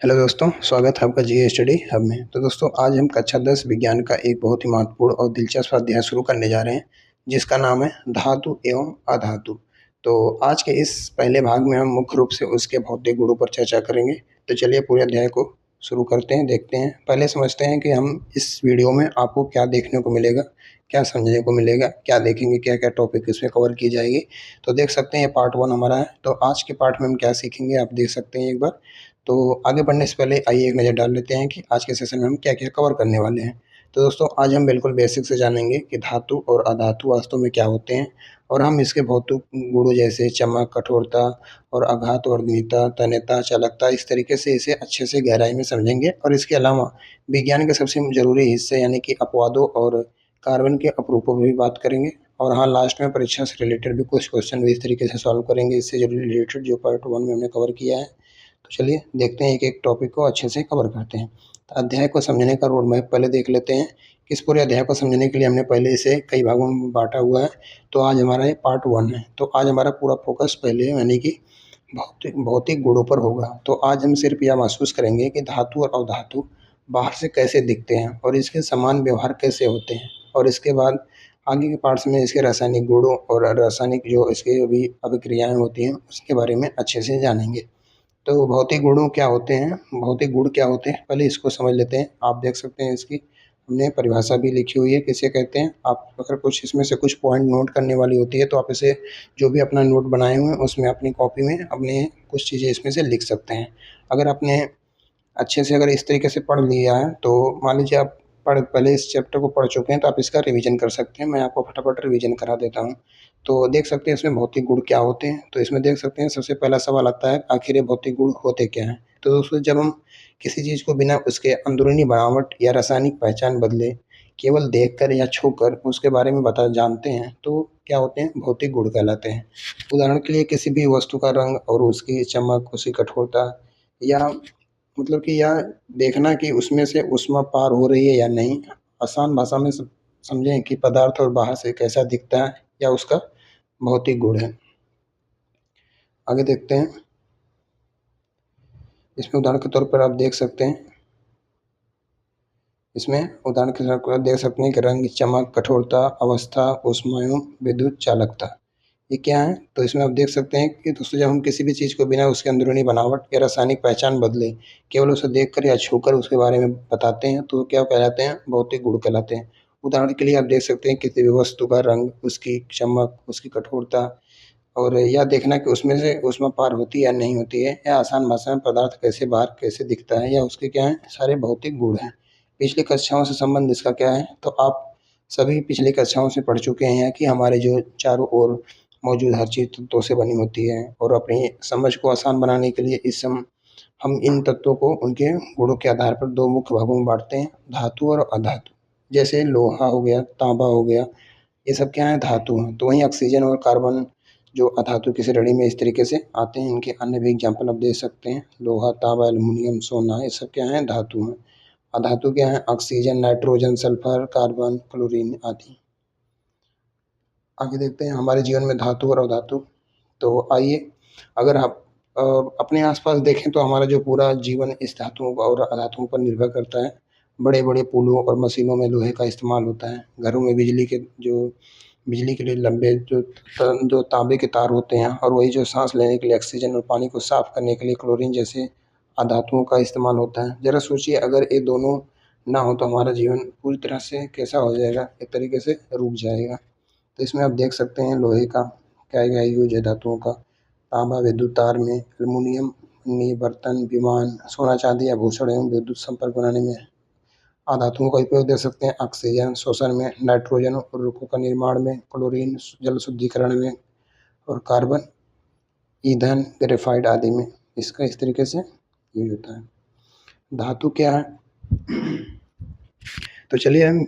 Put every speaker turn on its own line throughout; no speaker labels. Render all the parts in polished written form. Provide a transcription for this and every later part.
Hello दोस्तों, स्वागत है आपका जीके स्टडी हब में। तो दोस्तों, आज हम कक्षा 10 विज्ञान का एक बहुत ही महत्वपूर्ण और दिलचस्प अध्याय शुरू करने जा रहे हैं, जिसका नाम है धातु एवं अधातु। तो आज के इस पहले भाग में हम मुख्य रूप से उसके भौतिक गुणों पर चर्चा करेंगे। तो चलिए पूरे अध्याय को शुरू करते हैं, देखते हैं। पहले समझते हैं कि हम इस वीडियो में आपको क्या देखने को मिलेगा, क्या समझने को मिलेगा, क्या देखेंगे, क्या-क्या टॉपिक इसमें कवर की जाएगी। तो देख सकते हैं ये पार्ट 1 हमारा है। तो आज के पार्ट में हम क्या सीखेंगे आप देख सकते हैं एक बार। तो आगे बढ़ने से पहले आइए एक नज़र डाल लेते हैं कि आज के सेशन में हम क्या-क्या कवर करने वाले हैं। तो दोस्तों, आज हम बिल्कुल बेसिक से जानेंगे कि धातु और अधातु वास्तव में क्या होते हैं, और हम इसके भौतिक गुणों जैसे चमक, कठोरता और आघात और दृढ़ता, तन्यता, चालकता, इस तरीके से इसे अच्छे से गहराई में समझेंगे। और इसके अलावा विज्ञान के सबसे ज़रूरी हिस्से यानी कि अपवादों और कार्बन के अपरूपों पर भी बात करेंगे। और हाँ, लास्ट में परीक्षा से रिलेटेड भी कुछ क्वेश्चन भी इस तरीके से सॉल्व करेंगे, इससे जो रिलेटेड जो पार्ट 1 में हमने कवर किया है। तो चलिए देखते हैं, एक-एक टॉपिक को अच्छे से कवर करते हैं। तो अध्याय को समझने का रोड मैप पहले देख लेते हैं कि इस पूरे अध्याय को समझने के लिए हमने पहले इसे कई भागों में बाँटा हुआ है। तो आज हमारा ये पार्ट 1 है। तो आज हमारा पूरा फोकस पहले यानी कि भौतिक भौतिक गुणों पर होगा। तो आज हम सिर्फ यह महसूस करेंगे कि धातु और अधातु बाहर से कैसे दिखते हैं और इसके समान व्यवहार कैसे होते हैं। और इसके बाद आगे के पार्ट्स में इसके रासायनिक गुणों और रासायनिक जो इसके भी अभिक्रियाएँ होती हैं, उसके बारे में अच्छे से जानेंगे। तो भौतिक गुणों क्या होते हैं, भौतिक गुण क्या होते हैं, पहले इसको समझ लेते हैं। आप देख सकते हैं इसकी हमने परिभाषा भी लिखी हुई है, किसे कहते हैं। आप अगर कुछ इसमें से कुछ पॉइंट नोट करने वाली होती है तो आप इसे जो भी अपना नोट बनाए हुए हैं उसमें अपनी कॉपी में अपने कुछ चीज़ें इसमें से लिख सकते हैं। अगर आपने अच्छे से अगर इस तरीके से पढ़ लिया है तो मान लीजिए आप पहले इस चैप्टर को पढ़ चुके हैं तो आप इसका रिवीजन कर सकते हैं। मैं आपको फटाफट रिवीजन करा देता हूँ। तो देख सकते हैं इसमें भौतिक गुण क्या होते हैं। तो इसमें देख सकते हैं सबसे पहला सवाल आता है, आखिर ये भौतिक गुण होते क्या हैं। तो दोस्तों, जब हम किसी चीज़ को बिना उसके अंदरूनी बनावट या रासायनिक पहचान बदले केवल देखकर या छूकर उसके बारे में बता जानते हैं तो क्या होते हैं, भौतिक गुण कहलाते हैं। उदाहरण के लिए किसी भी वस्तु का रंग और उसकी चमक, उसकी कठोरता, या मतलब कि यह देखना कि उसमें से ऊष्मा पार हो रही है या नहीं। आसान भाषा में समझें कि पदार्थ और बाहर से कैसा दिखता है, या उसका भौतिक गुण है। आगे देखते हैं। इसमें उदाहरण के तौर पर आप देख सकते हैं, इसमें उदाहरण के तौर पर देख सकते हैं कि रंग, चमक, कठोरता, अवस्था, ऊष्मा एवं विद्युत चालकता, ये क्या है। तो इसमें आप देख सकते हैं कि दोस्तों, जब हम किसी भी चीज़ को बिना उसके अंदरूनी बनावट या रासायनिक पहचान बदले केवल उसे देखकर या छूकर उसके बारे में बताते हैं तो क्या कहलाते हैं, भौतिक गुण कहलाते हैं। उदाहरण के लिए आप देख सकते हैं किसी भी वस्तु का रंग, उसकी चमक, उसकी कठोरता, और यह देखना कि उसमें से ऊष्मा पार होती है या नहीं होती है, या आसान भाषा में पदार्थ कैसे बाहर कैसे दिखता है, या उसके क्या हैं, सारे भौतिक गुण हैं। पिछली कक्षाओं से संबंध इसका क्या है, तो आप सभी पिछली कक्षाओं से पढ़ चुके हैं कि हमारे जो चारों ओर मौजूद हर चीज़ तत्वों से बनी होती है, और अपनी समझ को आसान बनाने के लिए हम इन तत्वों को उनके गुणों के आधार पर दो मुख्य भागों में बांटते हैं, धातु और अधातु। जैसे लोहा हो गया, तांबा हो गया, ये सब क्या है, धातु हैं। तो वहीं ऑक्सीजन और कार्बन जो अधातु की श्रेणी में इस तरीके से आते हैं। इनके अन्य भी एग्जाम्पल आप दे सकते हैं, लोहा, तांबा, एल्युमिनियम, सोना, ये सब क्या है, धातु हैं। अधातु क्या है, oxygen, nitrogen, sulphur, carbon, chlorine आदि। आगे देखते हैं हमारे जीवन में धातु और अधातु। तो आइए, अगर आप अपने आसपास देखें तो हमारा जो पूरा जीवन इस धातुओं और अधातुओं पर निर्भर करता है। बड़े-बड़े पुलों और मशीनों में लोहे का इस्तेमाल होता है। घरों में बिजली के लिए लंबे जो तांबे के तार होते हैं, और वही जो सांस लेने के लिए ऑक्सीजन और पानी को साफ करने के लिए क्लोरीन जैसे अधातुओं का इस्तेमाल होता है। ज़रा सोचिए, अगर ये दोनों ना हो तो हमारा जीवन पूरी तरह से कैसा हो जाएगा, एक तरीके से रुक जाएगा। तो इसमें आप देख सकते हैं लोहे का क्या-क्या यूज है, धातुओं का। तांबा विद्युत तार में, एल्युमिनियम अन्य बर्तन, विमान, सोना चांदी आभूषण एवं विद्युत संपर्क बनाने में। अधातुओं का उपयोग देख सकते हैं ऑक्सीजन शोषण में, नाइट्रोजन उर्वरकों का निर्माण में, क्लोरीन जल शुद्धिकरण में, और कार्बन ईंधन, ग्रेफाइट आदि में। इसका इस तरीके से यूज होता है। धातु क्या है, तो चलिए हम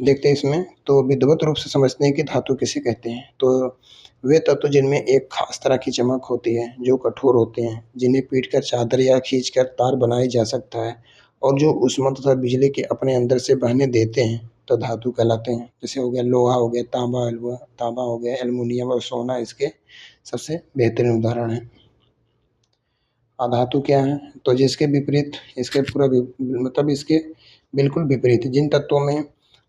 देखते हैं इसमें। तो विधिवत रूप से समझते हैं कि धातु किसे कहते हैं। तो वे तत्व जिनमें एक खास तरह की चमक होती है, जो कठोर होते हैं, जिन्हें पीटकर चादर या खींचकर तार बनाया जा सकता है, और जो ऊष्मा तथा बिजली के अपने अंदर से बहने देते हैं, तो धातु कहलाते हैं। जैसे हो गया लोहा, हो गया तांबा हो गया, एल्युमिनियम और सोना इसके सबसे बेहतरीन उदाहरण हैं। अधातु क्या है? तो जिसके विपरीत इसके पूरा मतलब इसके बिल्कुल विपरीत जिन तत्वों में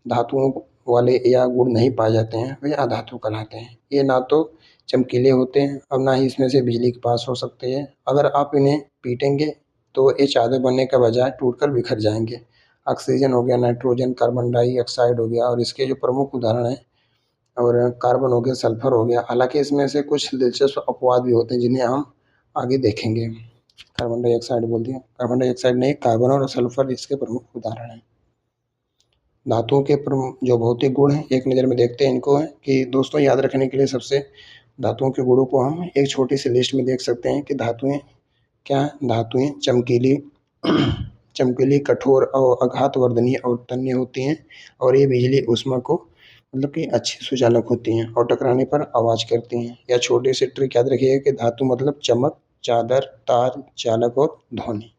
धातुओं वाले या गुण नहीं पाए जाते हैं वे अधातु कहलाते हैं। ये ना तो चमकीले होते हैं और ना ही इसमें से बिजली के पास हो सकते हैं। अगर आप इन्हें पीटेंगे तो ये चादर बनने का बजाय टूटकर बिखर जाएंगे। ऑक्सीजन हो गया, नाइट्रोजन, कार्बन डाइऑक्साइड हो गया और इसके जो प्रमुख उदाहरण हैं और कार्बन हो गया, सल्फर हो गया। हालांकि इसमें से कुछ दिलचस्प अपवाद भी होते हैं जिन्हें हम आगे देखेंगे। कार्बन डाइऑक्साइड बोल दिया, कार्बन डाइऑक्साइड नहीं, कार्बन और सल्फर इसके प्रमुख उदाहरण हैं। धातुओं के जो भौतिक गुण हैं एक नज़र में देखते हैं इनको, है कि दोस्तों याद रखने के लिए सबसे धातुओं के गुणों को हम एक छोटी सी लिस्ट में देख सकते हैं कि धातुएं क्या हैं। धातुएं चमकीली चमकीली, कठोर और आघातवर्धनीय और तन्य होती हैं और ये बिजली ऊष्मा को मतलब कि अच्छी सुचालक होती हैं और टकराने पर आवाज करती हैं। या छोटे से ट्रिक याद रखिएगा कि धातु मतलब चमक, चादर, तार, चालक और ध्वनि।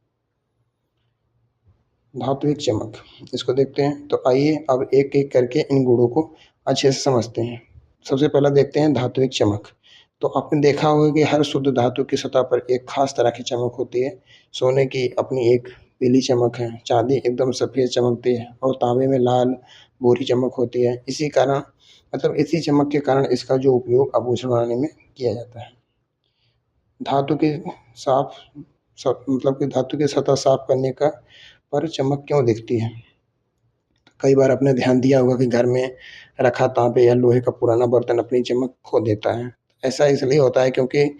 धात्विक चमक, इसको देखते हैं। तो आइए अब एक एक करके इन गुणों को अच्छे से समझते हैं। सबसे पहला देखते हैं धात्विक चमक। तो आपने देखा होगा कि हर शुद्ध धातु की सतह पर एक खास तरह की चमक होती है। सोने की अपनी एक पीली चमक है, चांदी एकदम सफ़ेद चमकती है और तांबे में लाल भूरी चमक होती है। इसी कारण मतलब इसी चमक के कारण इसका जो उपयोग आभूषण बनाने में किया जाता है। धातु की साफ मतलब कि धातु की सतह साफ करने का पर चमक क्यों दिखती है? कई बार आपने ध्यान दिया होगा कि घर में रखा तांबे या लोहे का पुराना बर्तन अपनी चमक खो देता है। ऐसा इसलिए होता है क्योंकि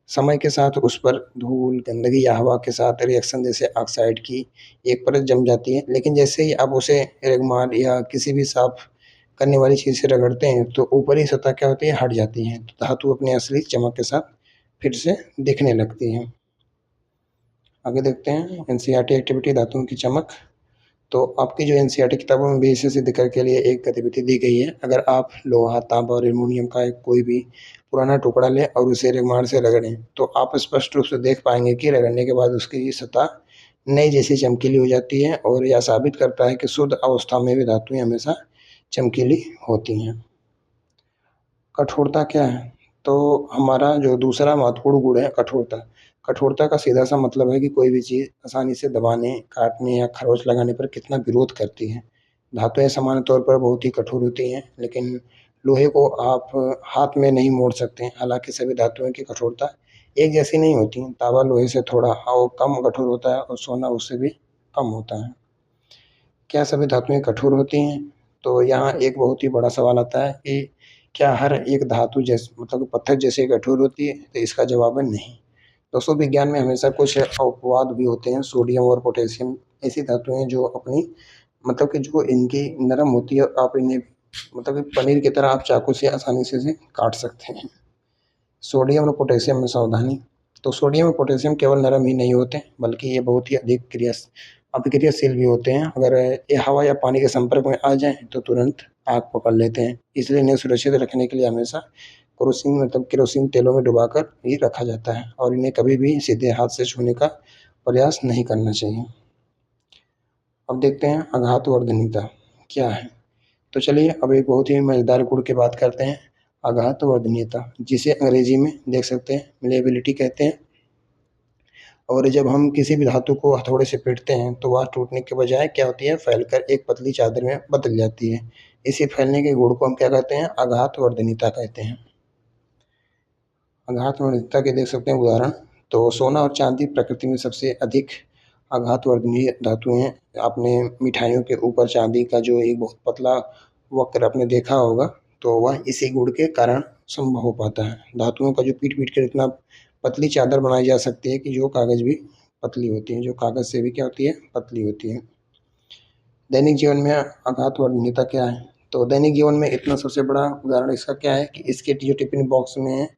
समय के साथ उस पर धूल, गंदगी या हवा के साथ रिएक्शन जैसे ऑक्साइड की एक परत जम जाती है। लेकिन जैसे ही आप उसे रेगमाल या किसी भी साफ करने वाली चीज़ से रगड़ते हैं तो ऊपरी सतह क्या होती है, हट जाती है। तो धातु अपनी असली चमक के साथ फिर से दिखने लगती है। आगे देखते हैं एनसीईआरटी एक्टिविटी धातुओं की चमक। तो आपकी जो एनसीईआरटी किताबों में भी इसे सिद्ध करने के लिए एक गतिविधि दी गई है। अगर आप लोहा, तांबा और एल्युमिनियम का कोई भी पुराना टुकड़ा लें और उसे रेगमाल से रगड़ें तो आप स्पष्ट रूप से देख पाएंगे कि रगड़ने के बाद उसकी सतह नई जैसी चमकीली हो जाती है और यह साबित करता है कि शुद्ध अवस्था में भी धातुएं हमेशा चमकीली होती हैं। कठोरता क्या है? तो हमारा जो दूसरा महत्वपूर्ण गुण है कठोरता। कठोरता का सीधा सा मतलब है कि कोई भी चीज़ आसानी से दबाने, काटने या खरोंच लगाने पर कितना विरोध करती है। धातुएं सामान्य तौर पर बहुत ही कठोर होती हैं, लेकिन लोहे को आप हाथ में नहीं मोड़ सकते हैं। हालांकि सभी धातुओं की कठोरता एक जैसी नहीं होती। तांबा लोहे से थोड़ा और कम कठोर होता है और सोना उससे भी कम होता है। क्या सभी धातुएं कठोर होती हैं? तो यहाँ एक बहुत ही बड़ा सवाल आता है कि क्या हर एक धातु जैसे मतलब पत्थर जैसे कठोर होती है? तो इसका जवाब है नहीं। दोस्तों विज्ञान में हमेशा कुछ अपवाद भी होते हैं। सोडियम और पोटेशियम ऐसी धातुएं जो अपनी मतलब कि जो इनकी नरम होती है, आप इन्हें मतलब कि पनीर की तरह आप चाकू से आसानी से इसे काट सकते हैं। सोडियम और पोटेशियम में सावधानी। तो सोडियम और पोटेशियम केवल नरम ही नहीं होते बल्कि ये बहुत ही अधिक अभिक्रियाशील भी होते हैं। अगर ये हवा या पानी के संपर्क में आ जाएं तो तुरंत आग पकड़ लेते हैं। इसलिए इन्हें सुरक्षित रखने के लिए हमेशा केरोसिन मतलब केरोसिन तेलों में डुबाकर ही रखा जाता है और इन्हें कभी भी सीधे हाथ से छूने का प्रयास नहीं करना चाहिए। अब देखते हैं आघातवर्धनीयता क्या है। तो चलिए अब एक बहुत ही मज़ेदार गुण की बात करते हैं, आघातवर्धनीयता, जिसे अंग्रेजी में देख सकते हैं मेलेबिलिटी कहते हैं। और जब हम किसी भी धातु को हथौड़े से पीटते हैं तो वह टूटने के बजाय क्या होती है, फैलकर एक पतली चादर में बदल जाती है। इसी फैलने के गुण को हम क्या कहते हैं, आघातवर्धनीयता कहते हैं। आघातवर्धनीयता के देख सकते हैं उदाहरण। तो सोना और चांदी प्रकृति में सबसे अधिक आघातवर्धनीय धातु हैं। आपने मिठाइयों के ऊपर चांदी का जो एक बहुत पतला वक्र आपने देखा होगा, तो वह इसी गुण के कारण संभव हो पाता है। धातुओं का जो पीट पीट कर इतना पतली चादर बनाई जा सकती है कि जो कागज़ भी पतली होती है, जो कागज़ से भी क्या होती है, पतली होती है। दैनिक जीवन में आघातवर्धनीयता क्या है? तो दैनिक जीवन में इतना सबसे बड़ा उदाहरण इसका क्या है कि इसके जो टिफ़िन बॉक्स में है,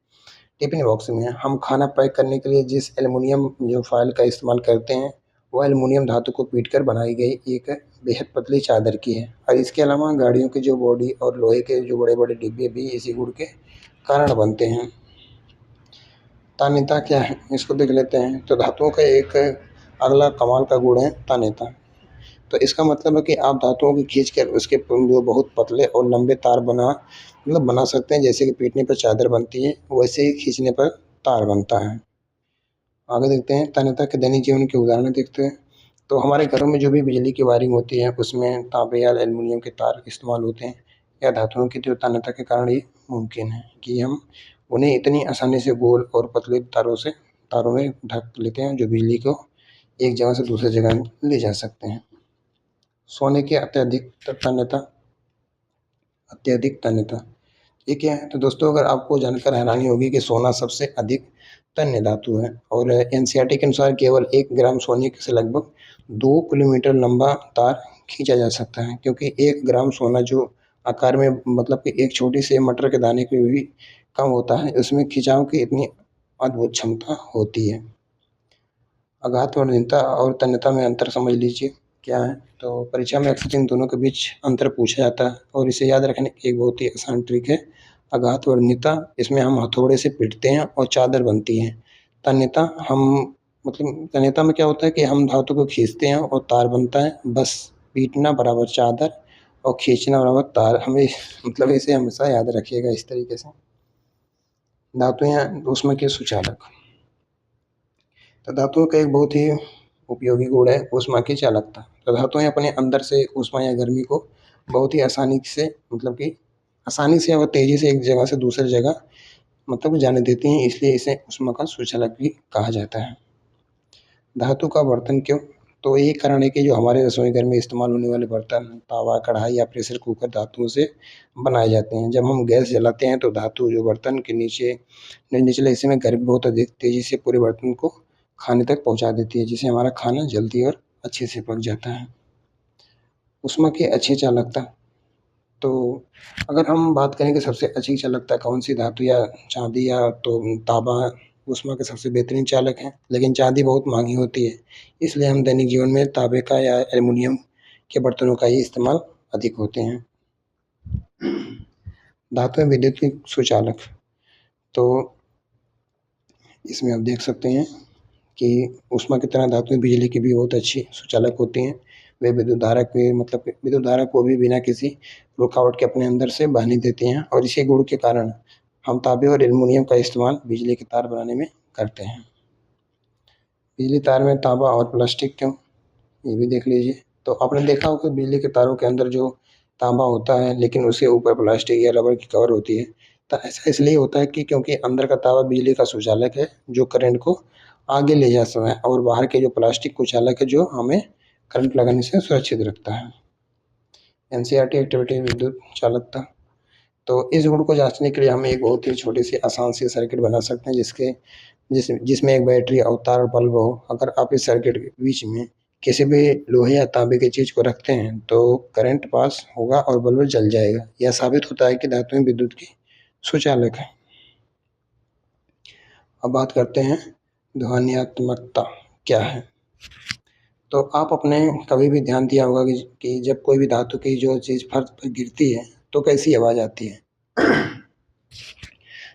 टिफ़िन बॉक्स में हम खाना पैक करने के लिए जिस एल्युमिनियम जो फ़ॉइल का इस्तेमाल करते हैं, वह एल्युमिनियम धातु को पीटकर बनाई गई एक बेहद पतली चादर की है। और इसके अलावा गाड़ियों की जो बॉडी और लोहे के जो बड़े-बड़े डिब्बे भी इसी गुण के कारण बनते हैं। तान्यता क्या है? इसको देख लेते हैं। तो धातुओं का एक अगला कमाल का गुण है तान्यता। तो इसका मतलब है कि आप धातुओं को खींचकर उसके जो बहुत पतले और लंबे तार बना सकते हैं। जैसे कि पीटने पर चादर बनती है, वैसे ही खींचने पर तार बनता है। आगे देखते हैं तन्यता के दैनिक जीवन के उदाहरण देखते हैं। तो हमारे घरों में जो भी बिजली की वायरिंग होती है उसमें तांबे या एल्युमिनियम के तार इस्तेमाल होते हैं या धातुओं की जो तन्यता के कारण ये मुमकिन है कि हम उन्हें इतनी आसानी से गोल और पतले तारों में ढक लेते हैं जो बिजली को एक जगह से दूसरी जगह ले जा सकते हैं। सोने की अत्यधिक तन्यता ये क्या है? तो दोस्तों अगर आपको जानकर हैरानी होगी कि सोना सबसे अधिक तन्य धातु है और एनसीईआरटी के अनुसार केवल 1 ग्राम सोने से लगभग 2 किलोमीटर लंबा तार खींचा जा सकता है, क्योंकि 1 ग्राम सोना जो आकार में मतलब कि एक छोटी सी मटर के दाने के भी कम होता है, उसमें खिंचाव की इतनी अद्भुत क्षमता होती है। आघात और तन्यता में अंतर समझ लीजिए क्या है। तो परीक्षा में अक्सर इन दोनों के बीच अंतर पूछा जाता है और इसे याद रखने की एक बहुत ही आसान ट्रिक है आघात वर्णिता। इसमें हम हथौड़े से पीटते हैं और चादर बनती है। तन्यता हम मतलब तन्यता में क्या होता है कि हम धातु को खींचते हैं और तार बनता है। बस पीटना बराबर चादर और खींचना बराबर तार। हमें मतलब इसे हमेशा याद रखिएगा इस तरीके से। धातुएं ऊष्मा के सुचालक। तो धातुओं का एक बहुत ही उपयोगी गुण है ऊष्मा की चालकता। तो धातुएं अपने अंदर से ऊष्मा या गर्मी को बहुत ही आसानी से मतलब कि आसानी से और तेजी से एक जगह से दूसरी जगह मतलब जाने देती हैं, इसलिए इसे ऊष्मा का सुचालक भी कहा जाता है। धातु का बर्तन क्यों? तो यही कारण है कि जो हमारे रसोई घर में इस्तेमाल होने वाले बर्तन तावा कढ़ाई या प्रेशर कुकर धातुओं से बनाए जाते हैं। जब हम गैस जलाते हैं तो धातु जो बर्तन के निचले हिस्से में गर्मी बहुत अधिक तेजी से पूरे बर्तन को खाने तक पहुंचा देती है, जिससे हमारा खाना जल्दी और अच्छे से पक जाता है। ऊष्मा की अच्छी चालकता। तो अगर हम बात करें कि सबसे अच्छी चालकता कौन सी धातु या चांदी या तो तांबा ऊष्मा के सबसे बेहतरीन चालक हैं, लेकिन चांदी बहुत महंगी होती है, इसलिए हम दैनिक जीवन में तांबे का या एल्युमिनियम के बर्तनों का ही इस्तेमाल अधिक होते हैं। धातु में विद्युत की सुचालक। तो इसमें आप देख सकते हैं कि ऊष्मा की तरह धातुएं बिजली की भी बहुत अच्छी सुचालक होती हैं। वे विद्युत धारा को भी बिना किसी रुकावट के अपने अंदर से बहने देती हैं और इसी गुण के कारण हम तांबे और एल्युमिनियम का इस्तेमाल बिजली के तार बनाने में करते हैं। बिजली तार में तांबा और प्लास्टिक क्यों? ये भी देख लीजिए। तो आपने देखा होगा कि बिजली के तारों के अंदर जो तांबा होता है लेकिन उसके ऊपर प्लास्टिक या रबर की कवर होती है। तो ऐसा इसलिए होता है कि क्योंकि अंदर का तांबा बिजली का सुचालक है जो करंट को आगे ले जा सकता है और बाहर के जो प्लास्टिक कुचालक है जो हमें करंट लगाने से सुरक्षित रखता है। एनसीईआरटी एक्टिविटी विद्युत चालकता। तो इस गुण को जांचने के लिए हम एक बहुत ही छोटी सी आसान सी सर्किट बना सकते हैं जिसमें एक बैटरी अवतार बल्ब हो। अगर आप इस सर्किट के बीच में किसी भी लोहे या तांबे की चीज को रखते हैं तो करंट पास होगा और बल्ब जल जाएगा। यह साबित होता है कि धातुएं विद्युत की सुचालक है। अब बात करते हैं ध्वन्यात्मकता क्या है। तो आप अपने कभी भी ध्यान दिया होगा कि जब कोई भी धातु की जो चीज फर्श पर गिरती है तो कैसी आवाज आती है।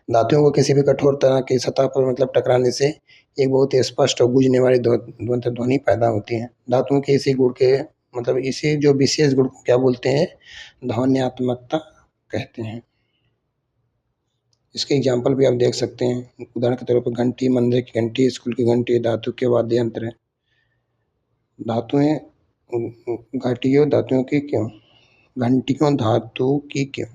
धातुओं को किसी भी कठोर तरह की सतह पर मतलब टकराने से एक बहुत ही स्पष्ट और गूंजने वाली ध्वनि पैदा होती है। धातुओं के इसी गुण के मतलब इसी जो विशेष गुण को क्या बोलते हैं? ध्वन्यात्मकता कहते हैं। इसके एग्जाम्पल भी आप देख सकते हैं। उदाहरण के तौर पर घंटी, मंदिर की घंटी, स्कूल की घंटी धातु के वाद्य यंत्र है। धातुएं घंटियों धातुओं की क्यों? घंटियों धातु की क्यों?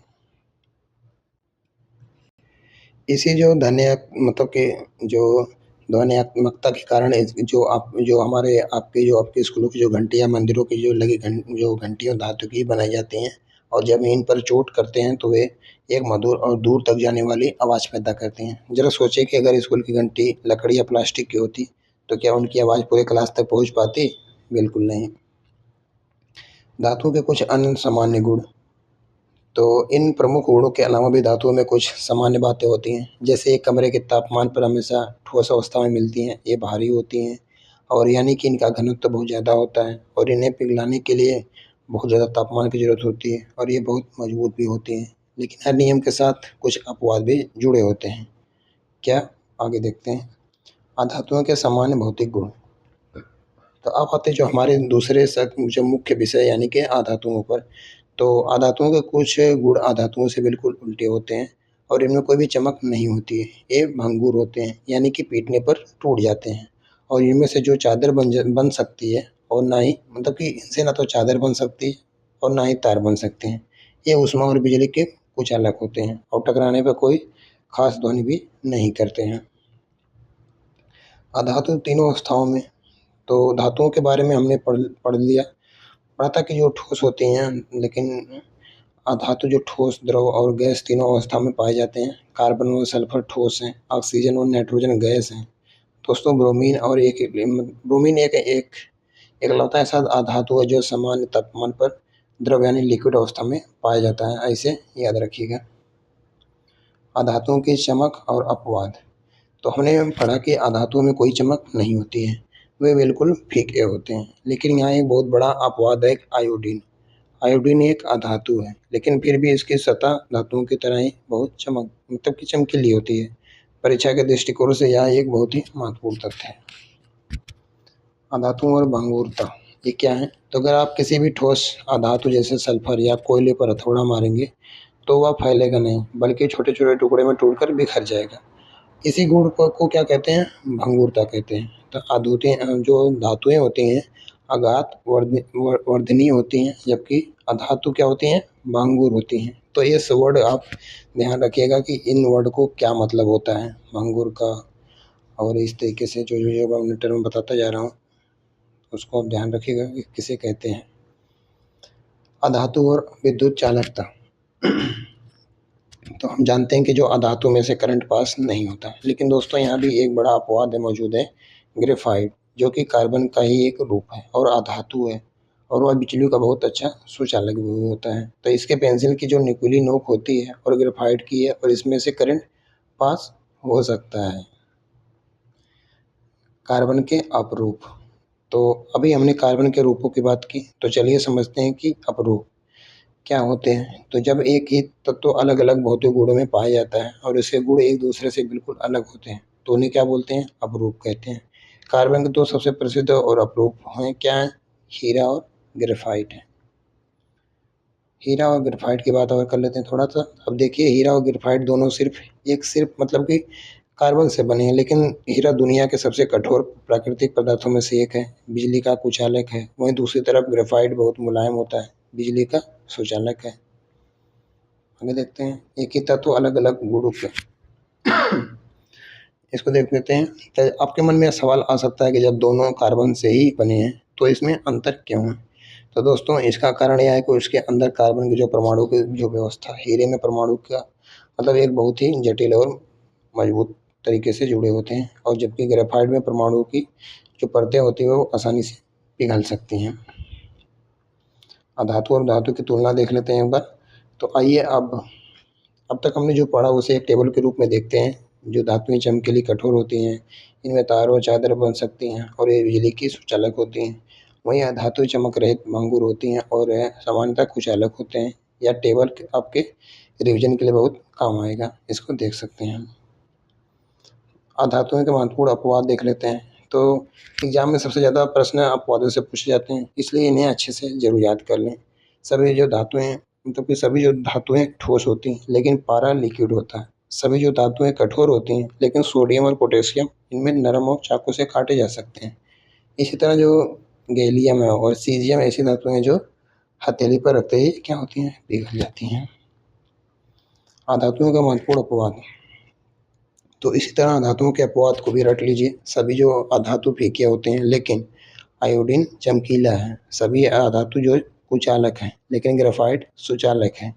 इसी जो मतलब कि जो ध्वन्यात्मकता के कारण जो हमारे आपके स्कूलों की जो घंटियां मंदिरों की जो लगी जो घंटियां धातु की बनाई जाती हैं और जब इन पर चोट करते हैं तो वे एक मधुर और दूर तक जाने वाली आवाज़ पैदा करती हैं। जरा सोचिए कि अगर स्कूल की घंटी लकड़ी या प्लास्टिक की होती तो क्या उनकी आवाज़ पूरे क्लास तक पहुंच पाती? बिल्कुल नहीं। धातुओं के कुछ अन्य सामान्य गुण। तो इन प्रमुख गुणों के अलावा भी धातुओं में कुछ सामान्य बातें होती हैं, जैसे एक कमरे के तापमान पर हमेशा ठोस अवस्था में मिलती हैं, ये भारी होती हैं और यानी कि इनका घनत्व बहुत ज़्यादा होता है और इन्हें पिघलाने के लिए बहुत ज़्यादा तापमान की ज़रूरत होती है और ये बहुत मजबूत भी होती हैं। लेकिन हर नियम के साथ कुछ अपवाद भी जुड़े होते हैं। क्या? आगे देखते हैं। अधातुओं के सामान्य भौतिक गुण। तो अब आते हैं जो हमारे दूसरे जो मुख्य विषय यानी कि आधातुओं पर। तो आधातुओं के कुछ गुण आधातुओं से बिल्कुल उल्टे होते हैं और इनमें कोई भी चमक नहीं होती है। ये भंगुर होते हैं यानी कि पीटने पर टूट जाते हैं। और इनमें से जो चादर बन सकती है और ना ही मतलब कि इनसे ना तो चादर बन सकती है और ना ही तार बन सकते हैं। ये ऊष्मा और बिजली के कुचालक होते हैं और टकराने पर कोई खास ध्वनि भी नहीं करते हैं। अधातु तीनों अवस्थाओं में, तो धातुओं के बारे में हमने पढ़ लिया। पढ़ा था कि जो ठोस होती हैं, लेकिन अधातु जो ठोस, द्रव और गैस तीनों अवस्था में पाए जाते हैं। कार्बन और सल्फर ठोस हैं, ऑक्सीजन और नाइट्रोजन गैस हैं। दोस्तों ब्रोमीन एक इकलौता ऐसा अधातु है जो सामान्य तापमान पर द्रव यानी लिक्विड अवस्था में पाया जाता है, ऐसे याद रखिएगा। अधातुओं की चमक और अपवाद, तो हमने पढ़ा कि अधातुओं में कोई चमक नहीं होती है, वे बिल्कुल फीके होते हैं। लेकिन यहाँ एक बहुत बड़ा अपवाद है, आयोडीन। आयोडीन एक अधातु है, लेकिन फिर भी इसकी सतह धातुओं की तरह ही बहुत मतलब कि चमकीली होती है। परीक्षा के दृष्टिकोण से यह एक बहुत ही महत्वपूर्ण तथ्य है। अधातुओं और भंगुरता, ये क्या है? तो अगर आप किसी भी ठोस अधातु जैसे सल्फर या कोयले पर हथौड़ा मारेंगे तो वह फैलेगा नहीं, बल्कि छोटे छोटे टुकड़े में टूटकर बिखर जाएगा। इसी गुण को क्या कहते हैं? भंगुरता कहते हैं। तो जो धातुएं होती हैं अगाध वर्धनीय होती हैं, जबकि अधातु क्या होती हैं? भंगुर होती हैं। तो इस वर्ड आप ध्यान रखिएगा कि इन वर्ड को क्या मतलब होता है भंगुर का, और इस तरीके से जो जो मैं टर्म बताता जा रहा हूँ उसको आप ध्यान रखिएगा कि किसे कहते हैं। अधातु और विद्युत चालकता, तो हम जानते हैं कि जो अधातु में से करंट पास नहीं होता, लेकिन दोस्तों यहाँ भी एक बड़ा अपवाद मौजूद है, ग्रेफाइट, जो कि कार्बन का ही एक रूप है और अधातु है, और वह बिजली का बहुत अच्छा सुचालक भी होता है। तो इसके पेंसिल की जो नुकीली नोक होती है और ग्रेफाइट की है, और इसमें से करंट पास हो सकता है। कार्बन के अपरूप, तो अभी हमने कार्बन के रूपों की बात की, तो चलिए समझते हैं कि अपरूप क्या होते हैं। तो जब एक ही तत्व अलग अलग भौतिक गुणों में पाया जाता है और इसके गुण एक दूसरे से बिल्कुल अलग होते हैं, तो उन्हें क्या बोलते हैं? अपरूप कहते हैं। कार्बन के दो सबसे प्रसिद्ध और अपरूप हैं, क्या है? हीरा और ग्रेफाइट है। हीरा और ग्रेफाइट की बात और कर लेते हैं थोड़ा सा। अब देखिए, हीरा और ग्रेफाइट दोनों सिर्फ मतलब कि कार्बन से बने हैं, लेकिन हीरा दुनिया के सबसे कठोर प्राकृतिक पदार्थों में से एक है, बिजली का कुचालक है। वहीं दूसरी तरफ ग्रेफाइट बहुत मुलायम होता है, बिजली का सुचालक है। आगे देखते हैं, एक ही तत्व अलग अलग गुणों के, इसको देख लेते हैं। तो आपके मन में सवाल आ सकता है कि जब दोनों कार्बन से ही बने हैं तो इसमें अंतर क्यों है? तो दोस्तों इसका कारण यह है कि उसके अंदर कार्बन के जो परमाणु की जो व्यवस्था, हीरे में परमाणु का मतलब एक बहुत ही जटिल और मजबूत तरीके से जुड़े होते हैं, और जबकि ग्रेफाइट में परमाणु की जो परतें होती हैं वो आसानी से पिघल सकती हैं। धातु और धातु की तुलना देख लेते हैं एक बार। तो आइए अब तक हमने जो पढ़ा उसे एक टेबल के रूप में देखते हैं। जो धातुएं चमकीली कठोर होती हैं, इनमें तार और चादर बन सकती हैं और ये बिजली की सुचालक होती हैं। वहीं अधातु चमक रहित भंगुर होती हैं और सामान्यतः कुचालक होते हैं। यह टेबल आपके रिवीजन के लिए बहुत काम आएगा, इसको देख सकते हैं हम। अधातुओं के महत्वपूर्ण अपवाद देख लेते हैं। तो एग्जाम में सबसे ज़्यादा प्रश्न अपवादों से पूछे जाते हैं, इसलिए इन्हें अच्छे से जरूर याद कर लें। सभी जो धातुएं ठोस होती हैं लेकिन पारा लिक्विड होता है। सभी जो धातुएं कठोर होती हैं, लेकिन सोडियम और पोटेशियम इनमें नरम और चाकू से काटे जा सकते हैं। इसी तरह जो गैलियम है और सीजियम ऐसी धातुएं हैं जो हथेली पर रखते ही क्या होती हैं? पिघल जाती हैं। अधातुओं का महत्वपूर्ण अपवाद, तो इसी तरह धातुओं के अपवाद को भी रट लीजिए। सभी जो अधातु फीके होते हैं, लेकिन आयोडीन चमकीला है। सभी अधातु जो कुचालक हैं, लेकिन ग्रेफाइट सुचालक है।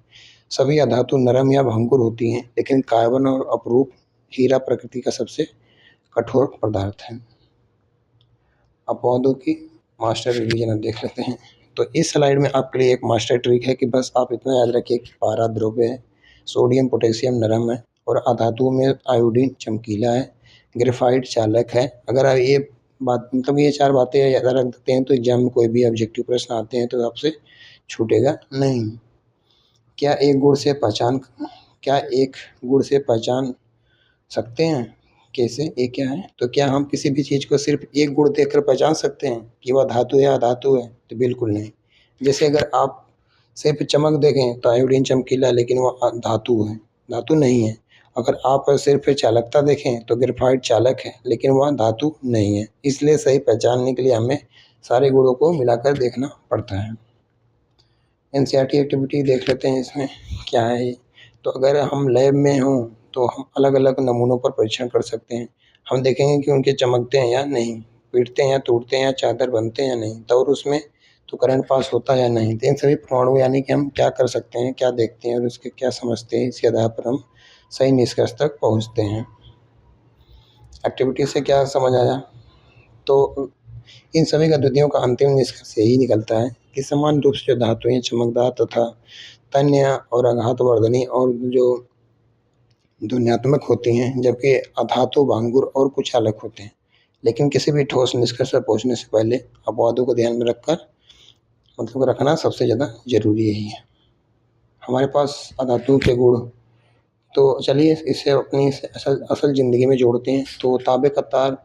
सभी अधातु नरम या भंगुर होती हैं, लेकिन कार्बन और अपरूप हीरा प्रकृति का सबसे कठोर पदार्थ है। अपवादों की मास्टर रिवीजन अब देख लेते हैं। तो इस स्लाइड में आपके लिए एक मास्टर ट्रिक है कि बस आप इतना याद रखिए कि पारा द्रव्य है, सोडियम पोटेशियम नरम है और अधातुओं में आयोडीन चमकीला है, ग्रेफाइट चालक है। अगर आप ये बात मतलब ये चार बातें याद रख देते हैं तो एग्जाम में कोई भी ऑब्जेक्टिव प्रश्न आते हैं तो आपसे छूटेगा नहीं। क्या एक गुण से पहचान सकते हैं? कैसे? ये क्या है? तो क्या हम किसी भी चीज़ को सिर्फ एक गुण देखकर पहचान सकते हैं कि वह धातु है या अधातु है? तो बिल्कुल नहीं। जैसे अगर आप सिर्फ चमक देखें तो आयोडीन चमकीला है, लेकिन वह धातु है, धातु नहीं है। अगर आप सिर्फ चालकता देखें तो ग्रेफाइट चालक है, लेकिन वह धातु नहीं है। इसलिए सही पहचानने के लिए हमें सारे गुणों को मिलाकर देखना पड़ता है। एनसीईआरटी एक्टिविटी देख लेते हैं इसमें क्या है ये। तो अगर हम लैब में हों तो हम अलग अलग नमूनों पर परीक्षण कर सकते हैं। हम देखेंगे कि उनके चमकते हैं या नहीं, पीटते हैं या टूटते हैं या चादर बनते हैं या नहीं, तो और उसमें तो करंट पास होता है या नहीं। तो इन सभी प्रमाणों यानी कि हम क्या कर सकते हैं, क्या देखते हैं और उसके क्या समझते हैं, इसके आधार पर हम सही निष्कर्ष तक पहुँचते हैं। एक्टिविटी से क्या समझ आया? तो इन सभी गतिविधियों का अंतिम निष्कर्ष यही निकलता है कि समान रूप से जो धातुएं चमकदार तथा तन्य और आघातवर्धनी और जो ध्वन्यात्मक होती हैं, जबकि अधातु भांगुर और कुचालक होते हैं। लेकिन किसी भी ठोस निष्कर्ष पर पहुंचने से पहले अपवादों को ध्यान में रखकर मतलब रखना सबसे ज़्यादा जरूरी यही है। हमारे पास अधातु के गुण, तो चलिए इसे अपनी असल ज़िंदगी में जोड़ते हैं। तो ताबे का तार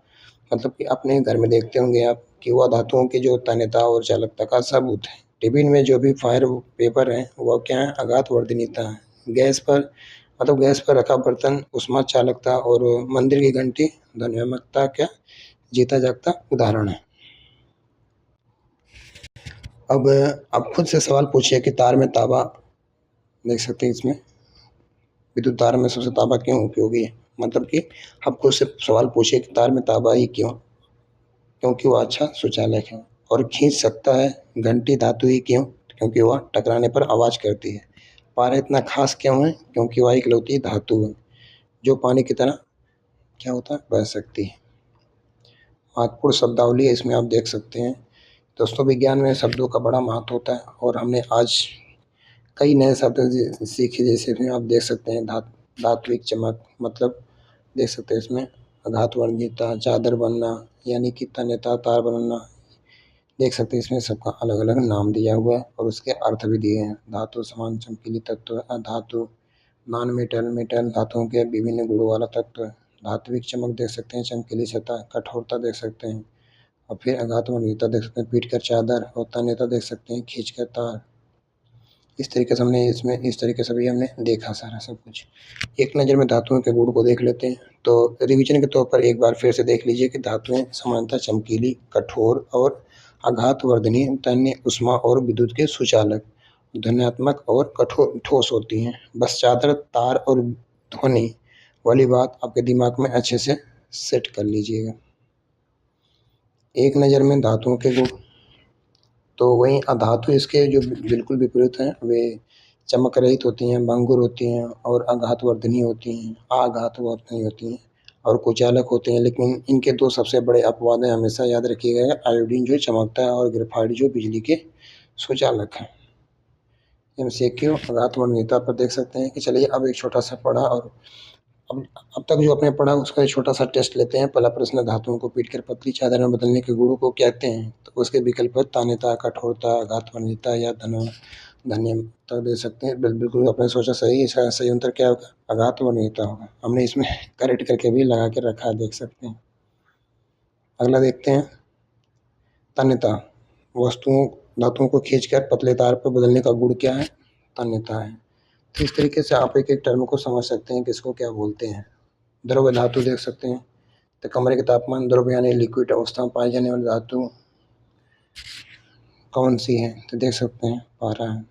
मतलब कि अपने घर में देखते होंगे आप कि वह धातुओं की जो तन्यता और चालकता का सबूत है। टिफिन में जो भी फायर पेपर है वह क्या है, आघातवर्धनीयता है। गैस पर रखा बर्तन उष्मा चालकता और मंदिर की घंटी ध्वन्यात्मकता क्या जीता जागता उदाहरण है। अब आप खुद से सवाल पूछिए कि तार में ताबा देख सकते हैं, इसमें विद्युत तार में सबसे ताबा क्यों उपयोगी है। मतलब कि आप खुद से सवाल पूछिए कि तार में ताबा ही क्यों, क्योंकि वह अच्छा सुचालक है और खींच सकता है। घंटी धातु ही क्यों, क्योंकि वह टकराने पर आवाज़ करती है। पारा इतना खास क्यों है, क्योंकि वह इकलौती धातु है जो पानी की तरह क्या होता है, बह सकती है। महत्वपूर्ण शब्दावली है, इसमें आप देख सकते हैं। दोस्तों विज्ञान में शब्दों का बड़ा महत्व होता है और हमने आज कई नए शब्द सीखे, जैसे भी आप देख सकते हैं धात्विक चमक, मतलब देख सकते हैं इसमें आघातवर्धनीयता, चादर बनना यानी कि तन्यता, तार बनना, देख सकते हैं इसमें सबका अलग अलग नाम दिया हुआ है और उसके अर्थ भी दिए हैं। धातु समान चमकीली तत्व, अधातु नॉन मेटल धातुओं के विभिन्न गुणों वाला तत्व। धात्विक चमक देख सकते हैं, चमकीली सतह, कठोरता देख सकते हैं, और फिर आघातवर्धनीयता देख सकते हैं, पीट कर चादर, और तन्यता देख सकते हैं, खींच कर तार। इस तरीके से भी हमने देखा सारा सब कुछ। एक नज़र में धातुओं के गुण को देख लेते हैं। तो रिवीजन के तौर पर एक बार फिर से देख लीजिए कि धातुएं समानतः चमकीली, कठोर और आघातवर्धनीय, तन्य, उष्मा और विद्युत के सुचालक, ध्वन्यात्मक और कठोर ठोस होती हैं। बस चादर, तार और ध्वनि वाली बात आपके दिमाग में अच्छे से सेट कर लीजिएगा। एक नज़र में धातुओं के गुण, तो वहीं अधातु इसके जो बिल्कुल विपरीत हैं, वे चमक रहित होती हैं, भंगुर होती हैं और आघातवर्धनीय होती हैं, आघातवर्धनीय होती हैं और कुचालक होते हैं। लेकिन इनके दो सबसे बड़े अपवाद हैं, हमेशा याद रखिएगा, आयोडीन जो चमकता है और ग्रेफाइट जो बिजली के सुचालक हैं। एमसीक्यू आघातवर्धनीयता पर देख सकते हैं कि चलिए अब एक छोटा सा पढ़ा और अब तक जो आपने पढ़ा उसका एक छोटा सा टेस्ट लेते हैं। पहला प्रश्न, धातुओं को पीटकर पतली चादर में बदलने के गुणों को कहते हैं। तो उसके विकल्प है तन्यता, कठोरता, आघातवर्धनीयता या धन्यता दे सकते हैं। बिल्कुल आपने सोचा सही, इसका सही उत्तर क्या होगा, आघातवर्धनीयता होगा। हमने इसमें करेक्ट करके भी लगा के रखा है, देख सकते हैं। अगला देखते हैं, तन्यता, धातुओं को खींचकर पतले तार पर बदलने का गुण क्या है, तन्यता है। तो इस तरीके से आप एक एक टर्म को समझ सकते हैं कि इसको क्या बोलते हैं। द्रव्य धातु देख सकते हैं, तो कमरे के तापमान द्रव्य यानी लिक्विड अवस्था में पाई जाने वाली धातु कौन सी है, तो देख सकते हैं पारा है।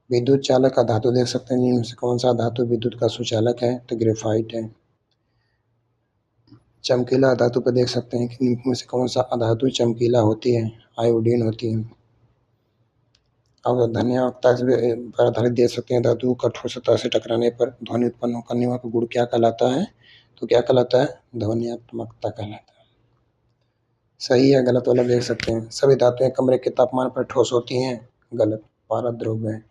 विद्युत चालक का धातु देख सकते हैं, जिनमें से कौन सा धातु विद्युत का सुचालक है, तो ग्रेफाइट है। चमकीला धातु पर देख सकते हैं कि इनमें से कौन सा अधातु चमकीला होती है, आयोडीन होती है। अब ध्वन्यात्मकता पर आधारित दे सकते हैं, धातु कठोर सतह से टकराने पर ध्वनि उत्पन्न करने वाला गुण क्या कहलाता है, तो क्या कहलाता है, ध्वन्यात्मकता कहलाता है। सही है गलत वाला देख सकते हैं। सभी धातुएं कमरे के तापमान पर ठोस होती हैं, गलत, पारद द्रव्य है।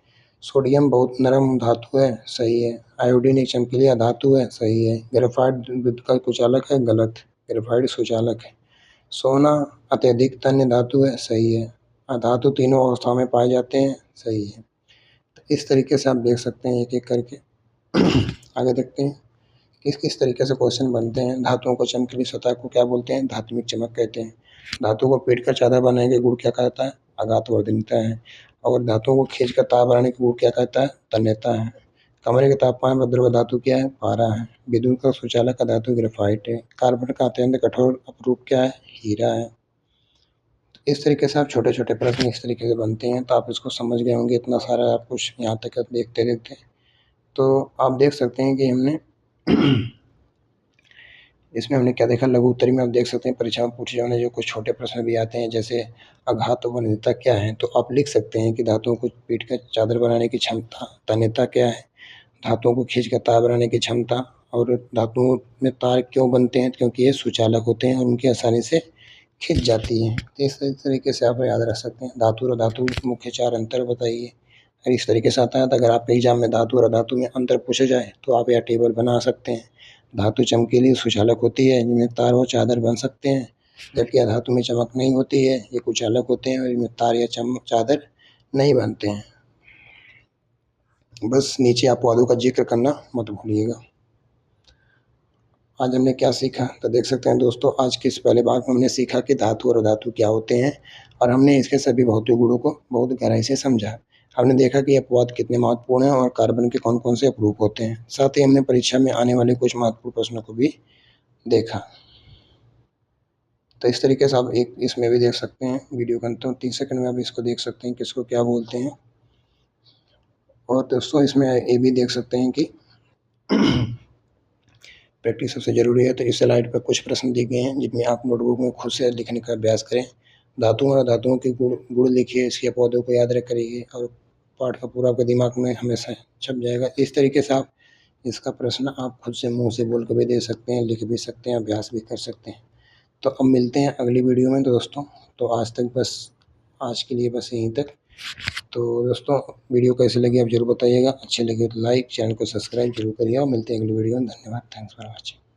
सोडियम बहुत नरम धातु है, सही है। आयोडीन एक चमकीली धातु है, सही है। ग्रेफाइट विद्युत का कुचालक है, गलत, ग्रेफाइट सुचालक है। सोना अत्यधिक तन्य धातु है, सही है। अधातु तीनों अवस्थाओं में पाए जाते हैं, सही है। तो इस तरीके से आप देख सकते हैं एक एक करके। आगे देखते हैं किस किस तरीके से क्वेश्चन बनते हैं। धातुओं को चमकीली सतह को क्या बोलते हैं, धात्विक चमक कहते हैं। धातु को पीट कर चादर बनाने के गुण क्या कहता है, आघातवर्धनीयता है। और धातुओं को खींच कर तार बनाने के गुण क्या कहता है, तन्यता है। कमरे के तापमान पर द्रव धातु क्या है? पारा है। विद्युत का सुचालक का धातु ग्रेफाइट है। कार्बन का अत्यंत कठोर अपरूप क्या है? हीरा है। इस तरीके से आप छोटे-छोटे प्रश्न इस तरीके से बनते हैं, तो आप इसको समझ गए होंगे। इतना सारा आप कुछ यहाँ तक देखते-देखते तो आप देख सकते हैं कि हमने इसमें हमने क्या देखा, लघु उत्तरी में आप देख सकते हैं परीक्षा में पूछे जाने जो कुछ छोटे प्रश्न भी आते हैं, जैसे आघात व वरीयता क्या है? तो आप लिख सकते हैं कि धातुओं को पीट कर चादर बनाने की क्षमता। तन्यता क्या है? धातुओं को खींचकर तार बनाने की क्षमता। और धातुओं में तार क्यों बनते हैं? क्योंकि ये सुचालक होते हैं और उनकी आसानी से खिंच जाती हैं। तो इस तरीके से आप याद रख सकते हैं। धातु और धातु के मुख्य 4 अंतर बताइए। अगर इस तरीके से आता है तो अगर आपके एग्जाम में धातु और अधातु में अंतर पूछा जाए तो आप यह टेबल बना सकते हैं। धातु चमकीली सुचालक होती है, जिनमें तार व चादर बन सकते हैं, जबकि अधातु में चमक नहीं होती है, ये कुचालक होते हैं और इनमें तार या चादर नहीं बनते हैं। बस नीचे अपवादों का जिक्र करना मत भूलिएगा। आज हमने क्या सीखा, तो देख सकते हैं दोस्तों, आज के इस पहले भाग में हमने सीखा कि धातु और अधातु क्या होते हैं और हमने इसके सभी भौतिक गुणों को बहुत गहराई से समझा। हमने देखा कि अपवाद कितने महत्वपूर्ण हैं और कार्बन के कौन कौन से अपरूप होते हैं। साथ ही हमने परीक्षा में आने वाले कुछ महत्वपूर्ण प्रश्नों को भी देखा। तो इस तरीके से आप एक इसमें भी देख सकते हैं, वीडियो के अंत में 30 सेकंड में आप इसको देख सकते हैं किसको क्या बोलते हैं। और दोस्तों इसमें ये भी देख सकते हैं कि प्रैक्टिस सबसे ज़रूरी है। तो इस स्लाइड पर कुछ प्रश्न दिए गए हैं जिनमें आप नोटबुक में खुद से लिखने का अभ्यास करें। धातुओं और अधातुओं के गुण लिखिए, इसके अपवादों को याद करिए और पाठ का पूरा आपके दिमाग में हमेशा छप जाएगा। इस तरीके से आप इसका प्रश्न आप खुद से मुँह से बोल कर भी दे सकते हैं, लिख भी सकते हैं, अभ्यास भी कर सकते हैं। तो अब मिलते हैं अगली वीडियो में दोस्तों। तो आज के लिए बस यहीं तक। तो दोस्तों वीडियो कैसी लगी आप ज़रूर बताइएगा। अच्छी लगी तो लाइक, चैनल को सब्सक्राइब जरूर करिए और मिलते हैं अगली वीडियो में। धन्यवाद। Thanks for watching.